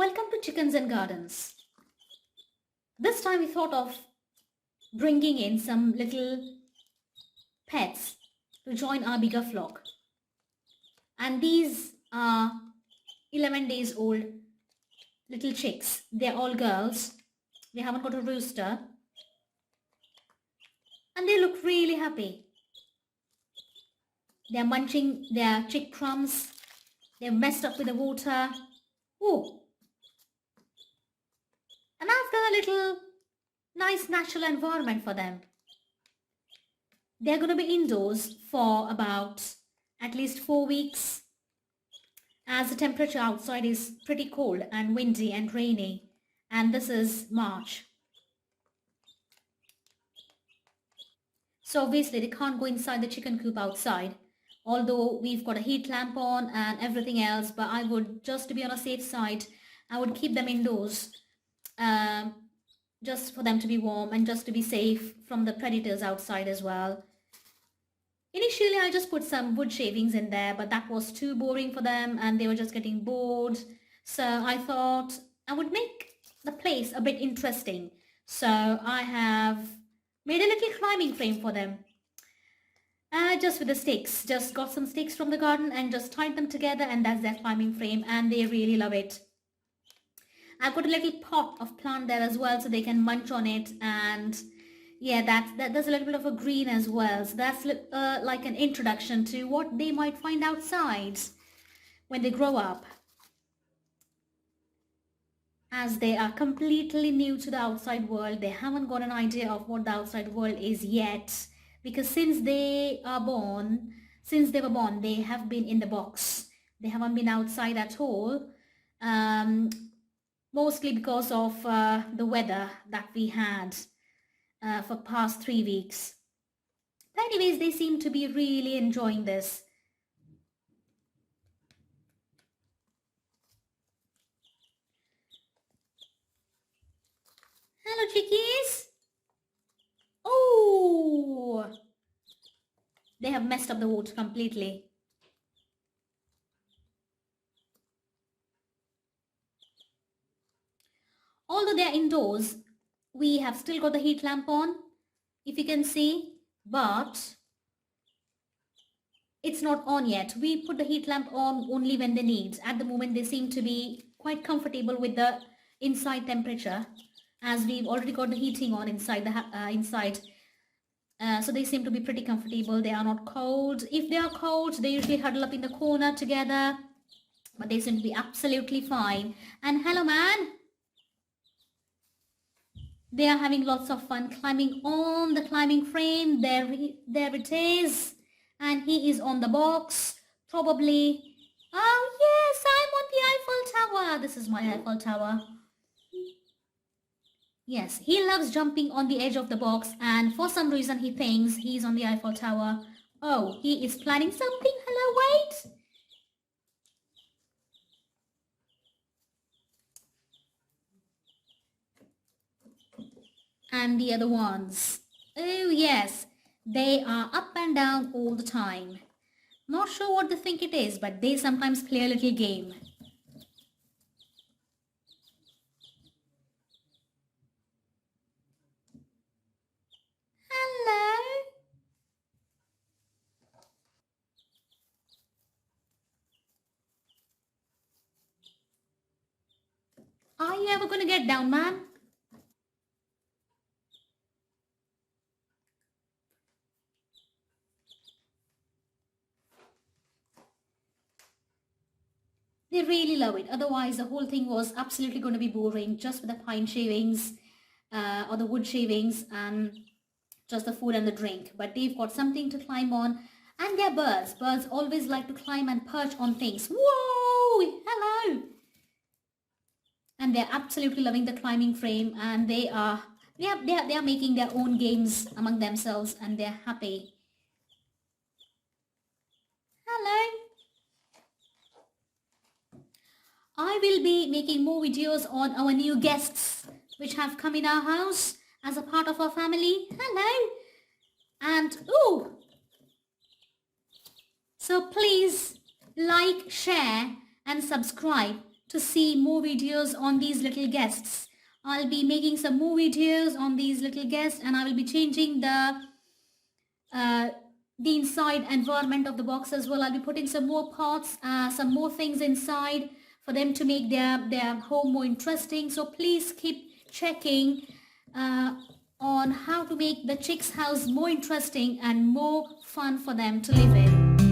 Welcome to Chickens and Gardens. This time we thought of bringing in some little pets to join our bigger flock. And these are 11 days old little chicks. They're all girls. They haven't got a rooster. And they look really happy. They're munching their chick crumbs. They've messed up with the water. Oh! And I've done a little nice natural environment for them. They're going to be indoors for about at least 4 weeks, as the temperature outside is pretty cold and windy and rainy, and this is March. So obviously they can't go inside the chicken coop outside, although we've got a heat lamp on and everything else, but I would, just to be on a safe side, I would keep them indoors, just for them to be warm and just to be safe from the predators outside as well. Initially, I just put some wood shavings in there, but that was too boring for them and they were just getting bored. So I thought I would make the place a bit interesting. So I have made a little climbing frame for them. Just with the sticks. Just got some sticks from the garden and just tied them together, and that's their climbing frame, and they really love it. I've got a little pot of plant there as well so they can munch on it, and yeah, there's a little bit of a green as well. So that's like an introduction to what they might find outside when they grow up, as they are completely new to the outside world. They haven't got an idea of what the outside world is yet, because since they were born, they have been in the box. They haven't been outside at all. Mostly because of the weather that we had for past 3 weeks. But anyways, they seem to be really enjoying this. Hello, chickies. Oh! They have messed up the water completely. Although they are indoors, we have still got the heat lamp on, if you can see, but it's not on yet. We put the heat lamp on only when they need. At the moment, they seem to be quite comfortable with the inside temperature, as we've already got the heating on inside so they seem to be pretty comfortable. They are not cold. If they are cold, they usually huddle up in the corner together, but they seem to be absolutely fine. And hello, man. They are having lots of fun climbing on the climbing frame. There it is. And he is on the box. Probably. Oh yes, I'm on the Eiffel Tower. This is my Eiffel Tower. Yes, he loves jumping on the edge of the box, and for some reason he thinks he's on the Eiffel Tower. Oh, he is planning something. Hello, wait. And the other ones. Oh yes, they are up and down all the time. Not sure what they think it is, but they sometimes play a little game. Hello. Are you ever going to get down, man? They really love it. Otherwise, the whole thing was absolutely going to be boring, just with the pine shavings or the wood shavings and just the food and the drink. But they've got something to climb on. And they're birds. Birds always like to climb and perch on things. Whoa! Hello! And they're absolutely loving the climbing frame, and they are making their own games among themselves, and they're happy. Hello! I will be making more videos on our new guests which have come in our house as a part of our family. Hello! And ooh! So please like, share and subscribe to see more videos on these little guests. I'll be making some more videos on these little guests, and I will be changing uh, the inside environment of the box as well. I'll be putting some more pots, some more things inside for them to make their home more interesting. So please keep checking uh, on how to make the chicks house more interesting and more fun for them to live in.